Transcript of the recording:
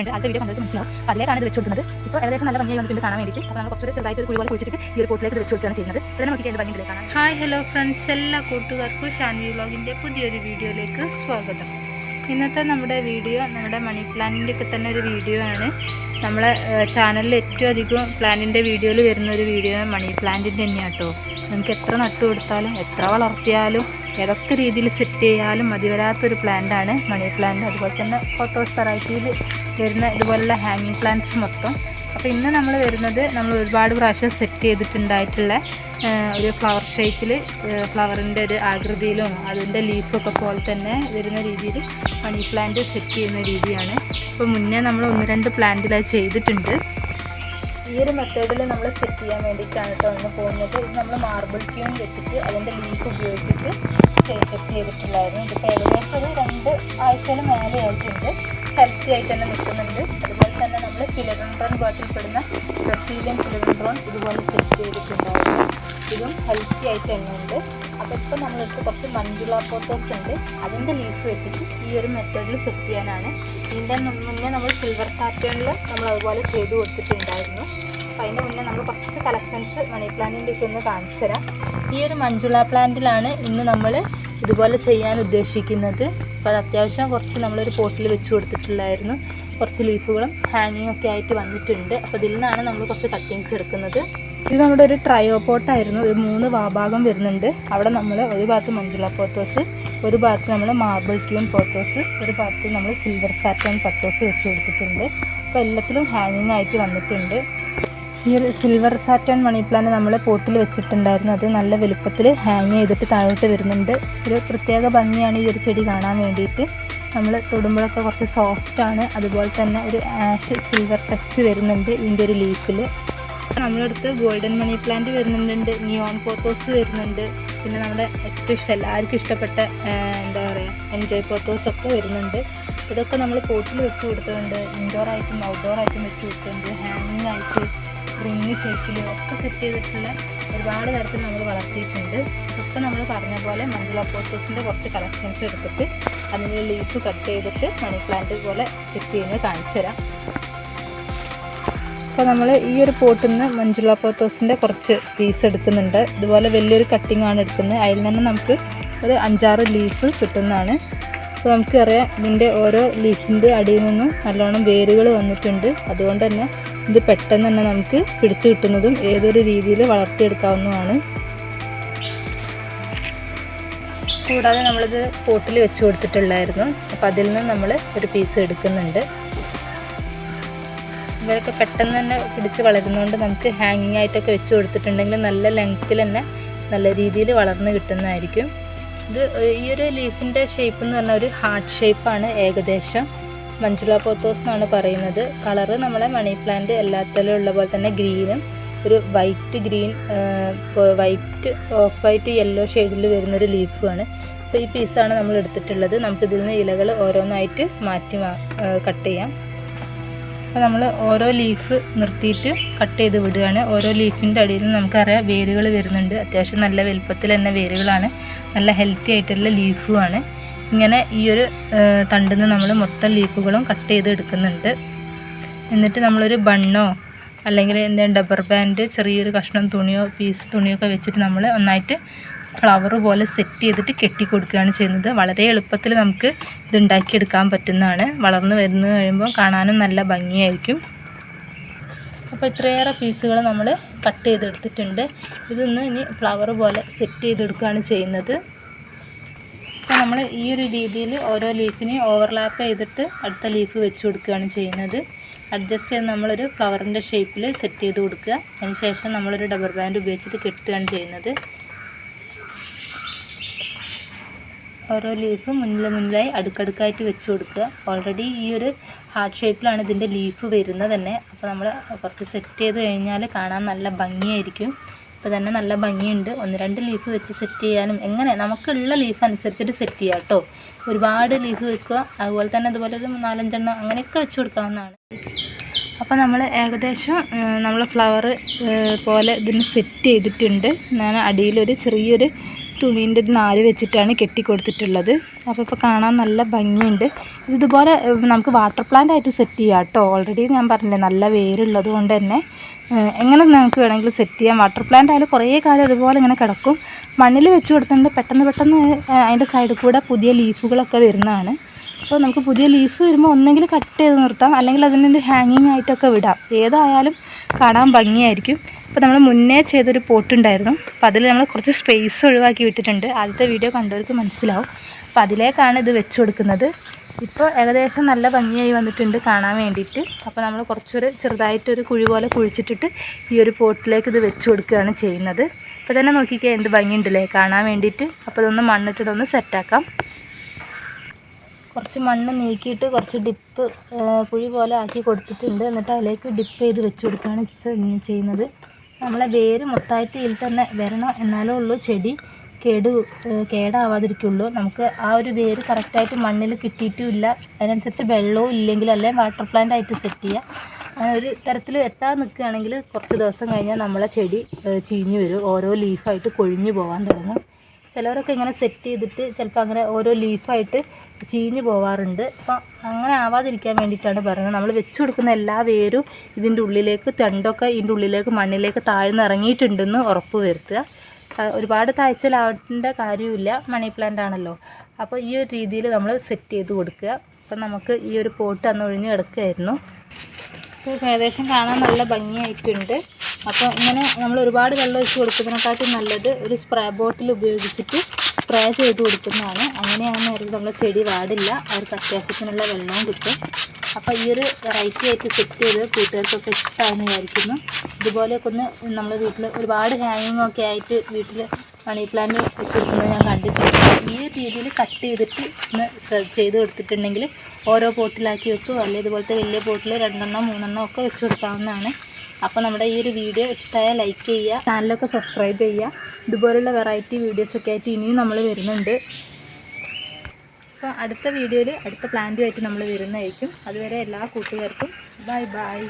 അടുത്ത വീഡിയോ കണ്ടിട്ട് മനസ്സിലാവും. അതിലേക്കാണ് ഇത് വെച്ച് കൊടുക്കുന്നത്. ഇപ്പോൾ ഏകദേശം നല്ല ഭംഗിയായി വന്നിട്ടുണ്ട് കാണാൻ വേണ്ടിയിട്ട്. അപ്പോൾ നമ്മൾ കുറച്ചുകൂടി ചെറുതായിട്ട് ഒരു കുഴി പോലെ കുഴിച്ചിട്ട് ഈ ഒരു പോട്ടിലേക്ക് വെച്ച് കൊടുക്കുകയാണ് ചെയ്യുന്നത്. ഇതിനെ നോക്കിയിട്ട് അതിൻ്റെ ഭംഗി കാണാം. ഹായ് ഹലോ ഫ്രണ്ട്സ്, എല്ലാ കൂട്ടുകാർക്കും ഷാൻവി വ്ലോഗിൻ്റെ പുതിയൊരു വീഡിയോയിലേക്ക് സ്വാഗതം. ഇന്നത്തെ നമ്മുടെ വീഡിയോ നമ്മുടെ മണി പ്ലാന്റിൻ്റെ ഒക്കെ തന്നെ ഒരു വീഡിയോ ആണ്. നമ്മളെ ചാനലിൽ ഏറ്റവും അധികം പ്ലാന്റിൻ്റെ വീഡിയോയിൽ വരുന്ന ഒരു വീഡിയോ മണി പ്ലാന്റിൻ്റെ തന്നെയാണ് കേട്ടോ. നമുക്ക് എത്ര നട്ടു കൊടുത്താലും എത്ര വളർത്തിയാലും ഏതൊക്കെ രീതിയിൽ സെറ്റ് ചെയ്യാലും മതി വരാത്തൊരു പ്ലാന്റാണ് മണി പ്ലാന്റ്. അതുപോലെ തന്നെ ഫോട്ടോസ് വെറൈറ്റിയിൽ വരുന്ന ഇതുപോലുള്ള ഹാങ്ങിങ് പ്ലാന്റ്സ് മൊത്തം. അപ്പോൾ ഇന്ന് നമ്മൾ വരുന്നത് നമ്മൾ ഒരുപാട് പ്രാവശ്യം സെറ്റ് ചെയ്തിട്ടുണ്ടായിട്ടുള്ള ഒരു ഫ്ലവർ ഷേപ്പിൽ ഫ്ലവറിൻ്റെ ഒരു ആകൃതിയിലും അതിൻ്റെ ലീഫൊക്കെ പോലെ തന്നെ വരുന്ന രീതിയിൽ മണി പ്ലാന്റ് സെറ്റ് ചെയ്യുന്ന രീതിയാണ്. അപ്പോൾ മുന്നേ നമ്മൾ 1-2 പ്ലാന്റിൽ ചെയ്തിട്ടുണ്ട്. ഈ ഒരു മെത്തേഡിൽ നമ്മൾ സെറ്റ് ചെയ്യാൻ വേണ്ടിയിട്ടാണ് കേട്ടോ ഒന്ന് പോകുന്നത്. ഇത് നമ്മൾ മാർബിൾ ക്യൂൺ വെച്ചിട്ട് അതിൻ്റെ ലീഫ് ഉപയോഗിച്ചിട്ട് സെറ്റ് ചെയ്തിട്ടുണ്ടായിരുന്നു. ഇതിപ്പോൾ ഏകദേശം ഒരു 2 ആഴ്ചയിൽ മേലെ ആയിട്ടുണ്ട്. ഹെൽത്തി ആയിട്ട് തന്നെ നിൽക്കുന്നുണ്ട്. അതുപോലെ തന്നെ നമ്മൾ ഫിലഡൻഡ്രോൺ ബോട്ടിൽപ്പെടുന്ന ബ്രസീലിയൻ ഫിലഡൻഡ്രോൺ ഇതുപോലെ സെറ്റ് ചെയ്തിട്ടുണ്ടായിരുന്നു. ഇതും ഹെൽത്തി ആയിട്ട് തന്നെ ഉണ്ട്. അപ്പോൾ ഇപ്പോൾ നമ്മളെടുത്ത് കുറച്ച് മഞ്ജുള പോത്തോസ് ഉണ്ട്. അതിൻ്റെ ലീഫ് വെച്ചിട്ട് ഈ ഒരു മെത്തേഡിൽ സെറ്റ് ചെയ്യാനാണ്. ഇതിൻ്റെ മുന്നേ നമ്മൾ സിൽവർ സാറ്റേണിൽ നമ്മൾ അതുപോലെ ചെയ്ത് കൊടുത്തിട്ടുണ്ടായിരുന്നു. അപ്പോൾ അതിൻ്റെ മുന്നേ നമ്മൾ കുറച്ച് കളക്ഷൻസ് മണി പ്ലാന്റിൻ്റെയൊക്കെ ഒന്ന് കാണിച്ചു തരാം. ഈ ഒരു മഞ്ജുള പ്ലാന്റിലാണ് ഇന്ന് നമ്മൾ ഇതുപോലെ ചെയ്യാൻ ഉദ്ദേശിക്കുന്നത്. അപ്പോൾ അത് അത്യാവശ്യം കുറച്ച് നമ്മളൊരു പോട്ടിൽ വെച്ച് കൊടുത്തിട്ടുണ്ടായിരുന്നു. കുറച്ച് ലീഫുകളും ഹാങ്ങിങ് ഒക്കെ ആയിട്ട് വന്നിട്ടുണ്ട്. അപ്പോൾ ഇതിൽ നിന്നാണ് നമ്മൾ കുറച്ച് കട്ടിങ്സ് എടുക്കുന്നത്. ഇത് നമ്മുടെ ഒരു ട്രയോ പോട്ടായിരുന്നു. ഒരു 3 ഭാഗം വരുന്നുണ്ട്. അവിടെ നമ്മൾ ഒരു ഭാഗത്ത് മഞ്ജുള പോത്തോസ്, ഒരു ഭാഗത്ത് നമ്മൾ മാർബിൾ ക്യൂൺ പോത്തോസ്, ഒരു ഭാഗത്ത് നമ്മൾ സിൽവർ സാറ്റേൺ പത്തോസ് വെച്ച് കൊടുത്തിട്ടുണ്ട്. അപ്പോൾ എല്ലാത്തിലും ഹാങ്ങിങ് ആയിട്ട് വന്നിട്ടുണ്ട്. ഈ ഒരു സിൽവർ സാറ്റേൺ മണി പ്ലാന്റ് നമ്മൾ പോട്ടിൽ വെച്ചിട്ടുണ്ടായിരുന്നു. അത് നല്ല വലുപ്പത്തിൽ ഹാങ് ചെയ്തിട്ട് താഴോട്ട് വരുന്നുണ്ട്. ഒരു പ്രത്യേക ഭംഗിയാണ് ഈ ഒരു ചെടി കാണാൻ വേണ്ടിയിട്ട്. നമ്മൾ തൊടുമ്പോഴൊക്കെ കുറച്ച് സോഫ്റ്റാണ്. അതുപോലെ തന്നെ ഒരു ആഷ് സിൽവർ ടച്ച് വരുന്നുണ്ട് ഇതിൻ്റെ ഒരു ലീഫിൽ. നമ്മളടുത്ത് ഗോൾഡൻ മണി പ്ലാന്റ് വരുന്നുണ്ട്, നിയോൺ പോത്തോസ് വരുന്നുണ്ട്, പിന്നെ നമ്മുടെ ഏറ്റവും ഇഷ്ടം എല്ലാവർക്കും ഇഷ്ടപ്പെട്ട എന്താ പറയുക എൻജോയ് പോത്തോസൊക്കെ വരുന്നുണ്ട്. ഇതൊക്കെ നമ്മൾ പോട്ടിൽ വെച്ച് കൊടുത്തിട്ടുണ്ട്. ഇൻഡോർ ആയിട്ടും ഔട്ട്ഡോർ ആയിട്ടും വെച്ച് കൊടുത്തിട്ടുണ്ട്. ഹാങ്ങിങ് ആയിട്ട് റിങ് ഷേപ്പിൽ ഒക്കെ സെറ്റ് ചെയ്തിട്ടുള്ള ഒരുപാട് തരത്തിൽ നമ്മൾ വളർത്തിയിട്ടുണ്ട്. ഇതൊക്കെ നമ്മൾ പറഞ്ഞ പോലെ മഞ്ജുള പോത്തോസിൻ്റെ കുറച്ച് കളക്ഷൻസ് എടുത്തിട്ട് അതിൻ്റെ ലീഫ് കട്ട് ചെയ്തിട്ട് മണി പ്ലാന്റ് പോലെ സെറ്റ് ചെയ്യുന്നത് കാണിച്ചു തരാം. അപ്പോൾ നമ്മൾ ഈ ഒരു പോട്ടിൽ നിന്ന് മഞ്ജുള പോത്തോസിൻ്റെ കുറച്ച് പീസ് എടുക്കുന്നുണ്ട്. ഇതുപോലെ വലിയൊരു കട്ടിംഗ് ആണ് എടുക്കുന്നത്. അതിൽ നിന്ന് നമുക്ക് ഒരു 5-6 ലീഫ് കിട്ടുന്നതാണ്. അപ്പോൾ നമുക്കറിയാം ഇതിൻ്റെ ഓരോ ലീഫിൻ്റെ അടിയിൽ നിന്നും നല്ലോണം വേരുകൾ വന്നിട്ടുണ്ട്. അതുകൊണ്ട് തന്നെ ഇത് പെട്ടെന്ന് തന്നെ നമുക്ക് പിടിച്ചു കിട്ടുന്നതും ഏതൊരു രീതിയിൽ വളർത്തിയെടുക്കാവുന്നതാണ്. കൂടാതെ നമ്മളിത് പോട്ടിൽ വെച്ച് കൊടുത്തിട്ടുള്ളായിരുന്നു. അപ്പോൾ അതിൽ നിന്ന് നമ്മൾ ഒരു പീസ് എടുക്കുന്നുണ്ട്. ഇവരൊക്കെ പെട്ടെന്ന് തന്നെ പിടിച്ച് വളരുന്നതുകൊണ്ട് നമുക്ക് ഹാങ്ങിങ് ആയിട്ടൊക്കെ വെച്ച് കൊടുത്തിട്ടുണ്ടെങ്കിൽ നല്ല ലെങ്ത്തിൽ തന്നെ നല്ല രീതിയിൽ വളർന്ന് കിട്ടുന്നതായിരിക്കും. ഇത് ഈ ഒരു ലീഫിൻ്റെ ഷേപ്പ് എന്ന് പറഞ്ഞാൽ ഒരു ഹാർട്ട് ഷേപ്പാണ് ഏകദേശം. മഞ്ജുള പോത്തോസ് എന്നാണ് പറയുന്നത്. കളറ് നമ്മളെ മണി പ്ലാന്റ് എല്ലാത്തിലും ഉള്ള പോലെ തന്നെ ഗ്രീനും ഒരു white green white off white yellow ഷെയ്ഡിൽ വരുന്നൊരു ലീഫുമാണ്. അപ്പോൾ ഈ പീസാണ് നമ്മൾ എടുത്തിട്ടുള്ളത്. നമുക്കിതിൽ നിന്ന് ഇലകൾ ഓരോന്നായിട്ട് മാറ്റി കട്ട് ചെയ്യാം. അപ്പോൾ നമ്മൾ ഓരോ ലീഫ് നിർത്തിയിട്ട് കട്ട് ചെയ്ത് വിടുകയാണ്. ഓരോ ലീഫിൻ്റെ അടിയിൽ നമുക്കറിയാം വേരുകൾ വരുന്നുണ്ട്. അത്യാവശ്യം നല്ല വലുപ്പത്തിൽ തന്നെ വേരുകളാണ്. നല്ല ഹെൽത്തി ആയിട്ടുള്ള ലീഫുമാണ്. ഇങ്ങനെ ഈ ഒരു തണ്ടിൽ നിന്ന് നമ്മൾ മൊത്തം ലീഫുകളും കട്ട് ചെയ്ത് എടുക്കുന്നുണ്ട്. എന്നിട്ട് നമ്മളൊരു ബണ്ണോ അല്ലെങ്കിൽ എന്തെങ്കിലും ഡബ്ബർ ബാൻഡ് ചെറിയൊരു കഷ്ണം തുണിയോ പീസ് തുണിയൊക്കെ വെച്ചിട്ട് നമ്മൾ ഒന്നായിട്ട് ഫ്ലവർ പോലെ സെറ്റ് ചെയ്തിട്ട് കെട്ടി കൊടുക്കുകയാണ് ചെയ്യുന്നത്. വളരെ എളുപ്പത്തിൽ നമുക്ക് ഇത് ഉണ്ടാക്കിയെടുക്കാൻ പറ്റുന്നതാണ്. വളർന്ന് വരുന്ന കഴിയുമ്പോൾ കാണാനും നല്ല ഭംഗിയായിരിക്കും. അപ്പോൾ ഇത്രയേറെ പീസുകൾ നമ്മൾ കട്ട് ചെയ്തെടുത്തിട്ടുണ്ട്. ഇതൊന്ന് ഇനി ഫ്ലവർ പോലെ സെറ്റ് ചെയ്തെടുക്കുകയാണ് ചെയ്യുന്നത്. അപ്പോൾ നമ്മൾ ഈ ഒരു രീതിയിൽ ഓരോ ലീഫിനെയും ഓവർലാപ്പ് ചെയ്തിട്ട് അടുത്ത ലീഫ് വെച്ച് കൊടുക്കുകയാണ് ചെയ്യുന്നത്. അഡ്ജസ്റ്റ് ചെയ്ത് നമ്മളൊരു ഫ്ലവറിൻ്റെ ഷേപ്പിൽ സെറ്റ് ചെയ്ത് കൊടുക്കുക. അതിന് ശേഷം നമ്മളൊരു ഡബ്ബർ ബാൻഡ് ഉപയോഗിച്ചിട്ട് കെട്ടുകയാണ് ചെയ്യുന്നത്. ഓരോ ലീഫ് മുന്നിലായി അടുക്കടുക്കായിട്ട് വെച്ച് കൊടുക്കുക. ഓൾറെഡി ഈ ഒരു ഹാർട്ട് ഷേപ്പിലാണ് ഇതിൻ്റെ ലീഫ് വരുന്നത് തന്നെ. അപ്പോൾ നമ്മൾ കുറച്ച് സെറ്റ് ചെയ്ത് കഴിഞ്ഞാൽ കാണാൻ നല്ല ഭംഗിയായിരിക്കും. ഇപ്പോൾ തന്നെ നല്ല ഭംഗിയുണ്ട്. 1-2 ലീഫ് വെച്ച് സെറ്റ് ചെയ്യാനും എങ്ങനെ നമുക്കുള്ള ലീഫ് അനുസരിച്ചിട്ട് സെറ്റ് ചെയ്യാം കേട്ടോ. ഒരുപാട് ലീഫ് വെക്കുക. അതുപോലെ തന്നെ അതുപോലെ ഒരു 4-5 അങ്ങനെയൊക്കെ വെച്ച് കൊടുക്കാവുന്നതാണ്. അപ്പോൾ നമ്മൾ ഏകദേശം നമ്മൾ ഫ്ലവർ പോലെ ഇതിന് സെറ്റ് ചെയ്തിട്ടുണ്ട്. ഞാൻ അടിയിലൊരു ചെറിയൊരു തുണീൻ്റെ ഒരു നാര് വെച്ചിട്ടാണ് കെട്ടിക്കൊടുത്തിട്ടുള്ളത്. അപ്പോൾ ഇപ്പോൾ കാണാൻ നല്ല ഭംഗിയുണ്ട്. ഇതുപോലെ നമുക്ക് വാട്ടർ പ്ലാന്റ് ആയിട്ട് സെറ്റ് ചെയ്യാം കേട്ടോ. ഓൾറെഡി ഞാൻ പറഞ്ഞില്ലേ നല്ല വേരുള്ളത് കൊണ്ട് തന്നെ എങ്ങനെ നമുക്ക് വേണമെങ്കിലും സെറ്റ് ചെയ്യാം. വാട്ടർ പ്ലാന്റ് ആയാലും കുറേ കാലം ഇതുപോലെ ഇങ്ങനെ കിടക്കും. മണ്ണിൽ വെച്ച് കൊടുത്തിട്ടുണ്ട് പെട്ടെന്ന് അതിൻ്റെ സൈഡിൽ കൂടെ പുതിയ ലീഫുകളൊക്കെ വരുന്നതാണ്. അപ്പോൾ നമുക്ക് പുതിയ ലീഫ് വരുമ്പോൾ ഒന്നെങ്കിൽ കട്ട് ചെയ്ത് നിർത്താം, അല്ലെങ്കിൽ അതിൻ്റെ ഹാങ്ങിങ് ആയിട്ടൊക്കെ വിടാം. ഏതായാലും കാണാൻ ഭംഗിയായിരിക്കും. അപ്പോൾ നമ്മൾ മുന്നേ ചെയ്തൊരു പോട്ടുണ്ടായിരുന്നു. അപ്പോൾ അതിൽ നമ്മൾ കുറച്ച് സ്പേസ് ഒഴിവാക്കി വിട്ടിട്ടുണ്ട്. ആദ്യത്തെ വീഡിയോ കണ്ടവർക്ക് മനസ്സിലാവും. അപ്പോൾ അതിലേക്കാണ് ഇത് വെച്ച് കൊടുക്കുന്നത്. ഇപ്പോൾ ഏകദേശം നല്ല ഭംഗിയായി വന്നിട്ടുണ്ട് കാണാൻ വേണ്ടിയിട്ട്. അപ്പോൾ നമ്മൾ കുറച്ചൊരു ചെറുതായിട്ടൊരു കുഴി പോലെ കുഴിച്ചിട്ടിട്ട് ഈ ഒരു പോട്ടിലേക്ക് ഇത് വെച്ച് കൊടുക്കുകയാണ് ചെയ്യുന്നത്. അപ്പോൾ തന്നെ നോക്കിക്കേ എന്ത് ഭംഗിയുണ്ടല്ലേ കാണാൻ വേണ്ടിയിട്ട്. അപ്പോൾ ഇതൊന്ന് മണ്ണിട്ടിട്ടൊന്ന് സെറ്റാക്കാം. കുറച്ച് മണ്ണ് നീക്കിയിട്ട് കുറച്ച് ഡിപ്പ് കുഴി പോലെ ആക്കി കൊടുത്തിട്ടുണ്ട്. എന്നിട്ട് അതിലേക്ക് ഡിപ്പ് ചെയ്ത് വെച്ച് കൊടുക്കുകയാണ് ചെയ്യുന്നത്. നമ്മളെ വേര് മൊത്തമായിട്ട് ഇതിൽ തന്നെ വരണം, എന്നാലേ ഉള്ളൂ ചെടി കേടാവാതിരിക്കുള്ളൂ. നമുക്ക് ആ ഒരു വേര് കറക്റ്റായിട്ട് മണ്ണിൽ കിട്ടിയിട്ടുമില്ല, അതിനനുസരിച്ച് വെള്ളവും ഇല്ലെങ്കിൽ അല്ലെങ്കിൽ വാട്ടർ പ്ലാന്റ് ആയിട്ട് സെറ്റ് ചെയ്യുക. അങ്ങനെ ഒരു തരത്തിൽ എത്താതെ നിൽക്കുകയാണെങ്കിൽ കുറച്ച് ദിവസം കഴിഞ്ഞാൽ നമ്മളെ ചെടി ചീഞ്ഞ് വരും, ഓരോ ലീഫായിട്ട് കൊഴിഞ്ഞു പോകാൻ തുടങ്ങും. ചിലവരൊക്കെ ഇങ്ങനെ സെറ്റ് ചെയ്തിട്ട് ചിലപ്പോൾ അങ്ങനെ ഓരോ ലീഫായിട്ട് ചീഞ്ഞ് പോവാറുണ്ട്. അപ്പോൾ അങ്ങനെ ആവാതിരിക്കാൻ വേണ്ടിയിട്ടാണ് പറയുന്നത്. നമ്മൾ വെച്ച് കൊടുക്കുന്ന എല്ലാ വേരും ഇതിൻ്റെ ഉള്ളിലേക്ക്, തണ്ടൊക്കെ ഇതിൻ്റെ ഉള്ളിലേക്ക് മണ്ണിലേക്ക് താഴ്ന്നിറങ്ങിയിട്ടുണ്ടെന്ന് ഉറപ്പ് വരുത്തുക. ഒരുപാട് താഴ്ചയിലാവേണ്ട കാര്യമില്ല, മണി പ്ലാന്റ് ആണല്ലോ. അപ്പോൾ ഈ ഒരു രീതിയിൽ നമ്മൾ സെറ്റ് ചെയ്ത് കൊടുക്കുക. അപ്പം നമുക്ക് ഈ ഒരു പോട്ട് അന്ന് ഒഴിഞ്ഞ് കിടക്കുകയായിരുന്നു. അപ്പോൾ ഏകദേശം കാണാൻ നല്ല ഭംഗിയായിട്ടുണ്ട്. അപ്പോൾ ഇങ്ങനെ നമ്മൾ ഒരുപാട് വെള്ളം ഒഴിച്ച് കൊടുക്കുന്നതിനെക്കാട്ടും നല്ലത് ഒരു സ്പ്രേ ബോട്ടിൽ ഉപയോഗിച്ചിട്ട് സ്പ്രേ ചെയ്ത് കൊടുക്കുന്നതാണ്. അങ്ങനെയാണെന്ന് നമ്മൾ ചെടി വാടില്ല, അവർക്ക് അത്യാവശ്യത്തിനുള്ള വെള്ളവും കിട്ടും. അപ്പോൾ ഈ ഒരു വെറൈറ്റി ആയിട്ട് സെറ്റ് ചെയ്ത് കൂട്ടുകാർക്കൊക്കെ ഇഷ്ടമാണെന്ന് വിചാരിക്കുന്നു. ഇതുപോലെയൊക്കെ ഒന്ന് നമ്മൾ വീട്ടിൽ ഒരുപാട് ഹാങ്ങിങ് ഒക്കെ ആയിട്ട് വീട്ടിൽ മണി പ്ലാന്റ് വെച്ചെടുക്കുന്നത് ഞാൻ കണ്ടിട്ടുണ്ട്. ഈ രീതിയിൽ കട്ട് ചെയ്തിട്ട് ഒന്ന് ചെയ്ത് കൊടുത്തിട്ടുണ്ടെങ്കിൽ ഓരോ പോട്ടിലാക്കി വെക്കും, അല്ലെങ്കിൽ ഇതുപോലത്തെ വലിയ പോട്ടിൽ 2 3 ഒക്കെ വെച്ച് കൊടുക്കാവുന്നതാണ്. അപ്പോൾ നമ്മുടെ ഈ ഒരു വീഡിയോ ഇഷ്ടമായാൽ ലൈക്ക് ചെയ്യുക, ചാനലൊക്കെ സബ്സ്ക്രൈബ് ചെയ്യുക. ഇതുപോലുള്ള വെറൈറ്റി വീഡിയോസൊക്കെ ആയിട്ട് ഇനിയും നമ്മൾ വരുന്നുണ്ട്. അപ്പോൾ അടുത്ത വീഡിയോയിൽ അടുത്ത പ്ലാന്റുമായിട്ട് നമ്മൾ വരുന്നതായിരിക്കും. അതുവരെ എല്ലാ കൂട്ടുകാർക്കും ബൈ ബൈ.